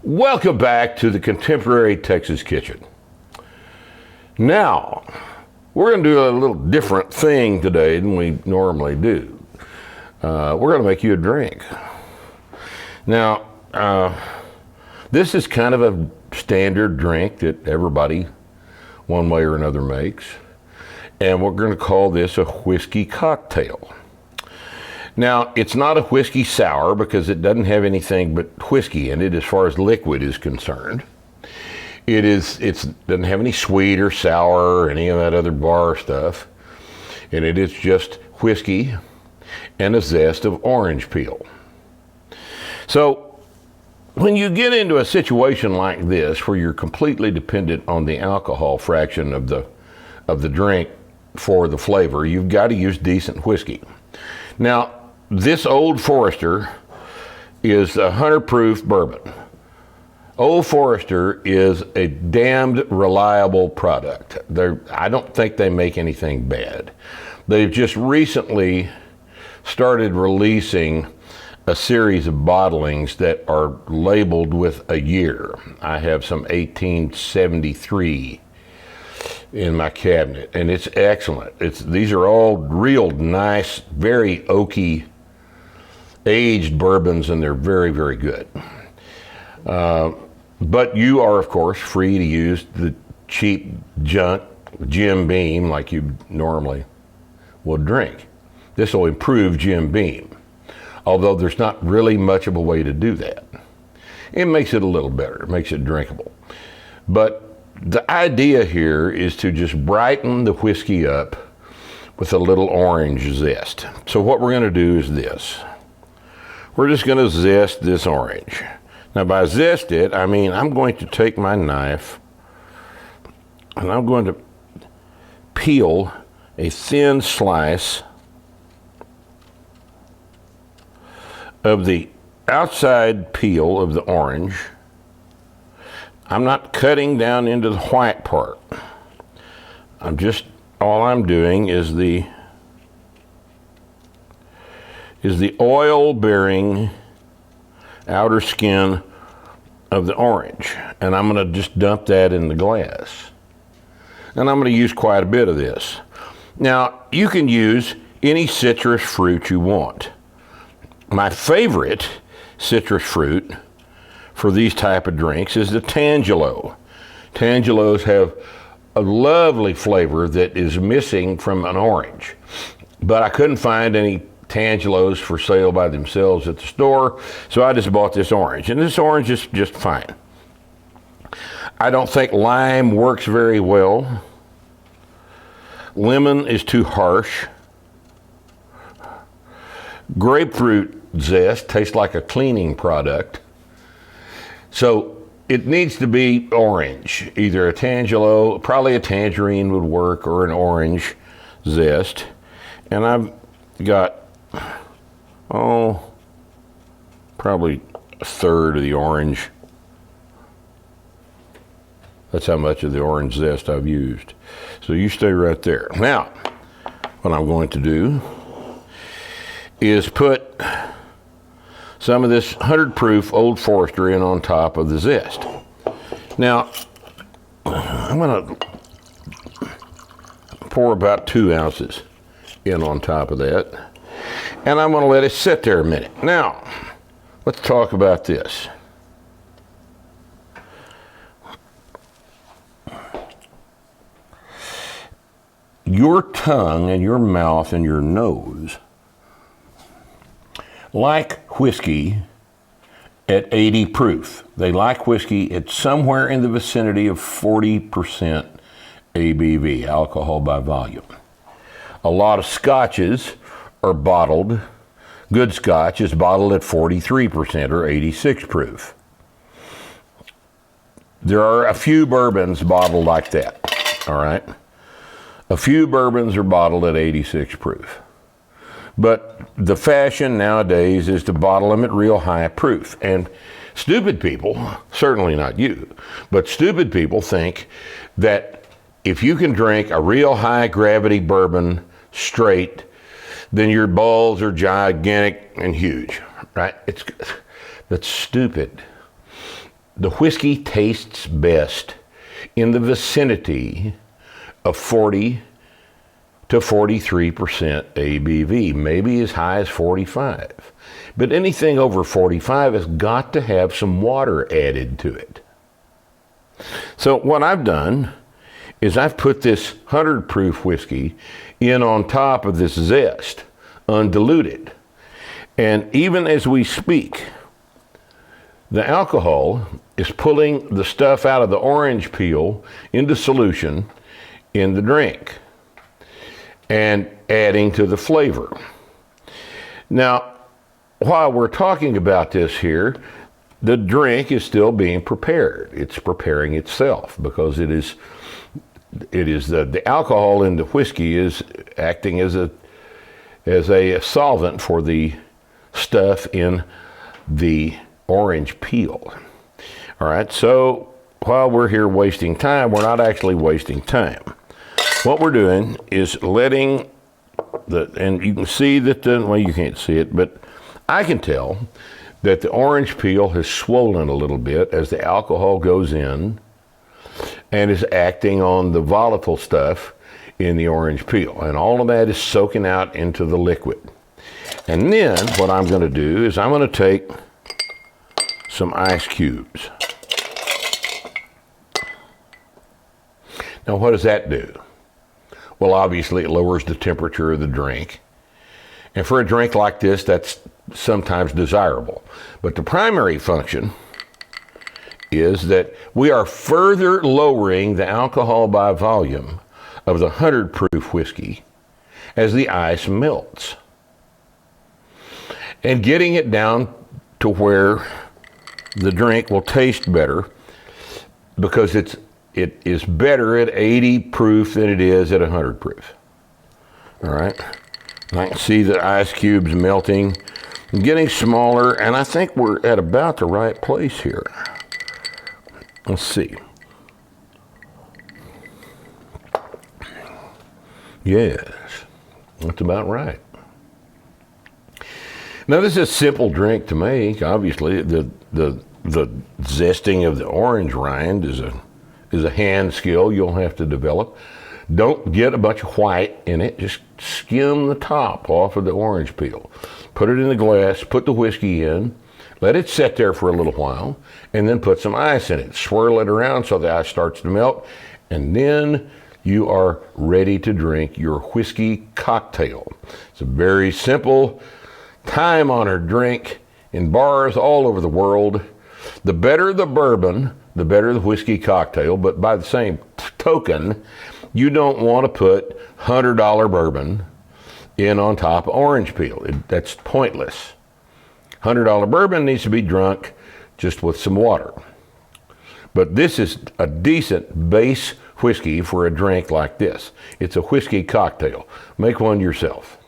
Welcome back to the Contemporary Texas Kitchen. Now, we're going to do a little different thing today than we normally do. We're going to make you a drink. Now, this is kind of a standard drink that everybody, one way or another, makes. And we're going to call this a whiskey cocktail. Now, it's not a whiskey sour because it doesn't have anything but whiskey in it as far as liquid is concerned. It doesn't have any sweet or sour or any of that other bar stuff. And it is just whiskey and a zest of orange peel. So, when you get into a situation like this where you're completely dependent on the alcohol fraction of the drink for the flavor, you've got to use decent whiskey. Now, this Old Forester is a 100 proof bourbon. Old Forester is a damned reliable product. I don't think they make anything bad. They've just recently started releasing a series of bottlings that are labeled with a year. I have some 1873 in my cabinet, and it's excellent. These are all real nice, very oaky, aged bourbons, and they're very, very good. But you are, of course, free to use the cheap junk Jim Beam like you normally would drink. This will improve Jim Beam, although there's not really much of a way to do that. It makes it a little better. It makes it drinkable. But the idea here is to just brighten the whiskey up with a little orange zest. So what we're going to do is this. We're just going to zest this orange. Now, by zest it, I mean I'm going to take my knife and I'm going to peel a thin slice of the outside peel of the orange. I'm not cutting down into the white part. All I'm doing is the oil-bearing outer skin of the orange. And I'm going to just dump that in the glass. And I'm going to use quite a bit of this. Now, you can use any citrus fruit you want. My favorite citrus fruit for these type of drinks is the Tangelo. Tangelos have a lovely flavor that is missing from an orange. But I couldn't find any Tangelos for sale by themselves at the store, so I just bought this orange. And this orange is just fine. I don't think lime works very well. Lemon is too harsh. Grapefruit zest tastes like a cleaning product. So it needs to be orange, either a Tangelo, probably a tangerine would work, or an orange zest. And I've got, probably a third of the orange. That's how much of the orange zest I've used. So you stay right there. Now, what I'm going to do is put some of this 100 proof Old Forester in on top of the zest. Now, I'm going to pour about 2 ounces in on top of that, and I'm going to let it sit there a minute. Now, let's talk about this. Your tongue and your mouth and your nose like whiskey at 80 proof. They like whiskey at somewhere in the vicinity of 40% ABV, alcohol by volume. A lot of scotches are bottled. Good scotch is bottled at 43% or 86 proof. There are a few bourbons bottled like that, all right? A few bourbons are bottled at 86 proof. But the fashion nowadays is to bottle them at real high proof. And stupid people, certainly not you, but stupid people think that if you can drink a real high gravity bourbon straight, then your balls are gigantic and huge, right? That's stupid. the whiskey tastes best in the vicinity of 40 to 43% ABV, maybe as high as 45. But anything over 45 has got to have some water added to it. So what I've done is I've put this 100 proof whiskey in on top of this zest, undiluted. And even as we speak, the alcohol is pulling the stuff out of the orange peel into solution in the drink and adding to the flavor. Now, while we're talking about this here, the drink is still being prepared. It's preparing itself because it is the alcohol in the whiskey is acting as a solvent for the stuff in the orange peel. All right, so while we're here wasting time, we're not actually wasting time. What we're doing is letting and you can see that well, you can't see it, but I can tell that the orange peel has swollen a little bit as the alcohol goes in and is acting on the volatile stuff in the orange peel. And all of that is soaking out into the liquid. And then what I'm going to do is I'm going to take some ice cubes. Now, what does that do? Well, obviously, it lowers the temperature of the drink. And for a drink like this, that's sometimes desirable. But the primary function is that we are further lowering the alcohol by volume of the 100 proof whiskey as the ice melts, and getting it down to where the drink will taste better, because it is better at 80 proof than it is at 100 proof. All right, and I can see the ice cubes melting and getting smaller, and I think we're at about the right place here. Let's see. Yes, that's about right. Now, this is a simple drink to make. Obviously, the zesting of the orange rind is a hand skill you'll have to develop. Don't get a bunch of white in it. Just skim the top off of the orange peel. Put it in the glass, put the whiskey in, let it sit there for a little while, and then put some ice in it. Swirl it around so the ice starts to melt, and then you are ready to drink your whiskey cocktail. It's a very simple, time-honored drink in bars all over the world. The better the bourbon, the better the whiskey cocktail, but by the same token, you don't want to put $100 bourbon in on top of orange peel. That's pointless. $100 bourbon needs to be drunk just with some water. But this is a decent base whiskey for a drink like this. It's a whiskey cocktail. Make one yourself.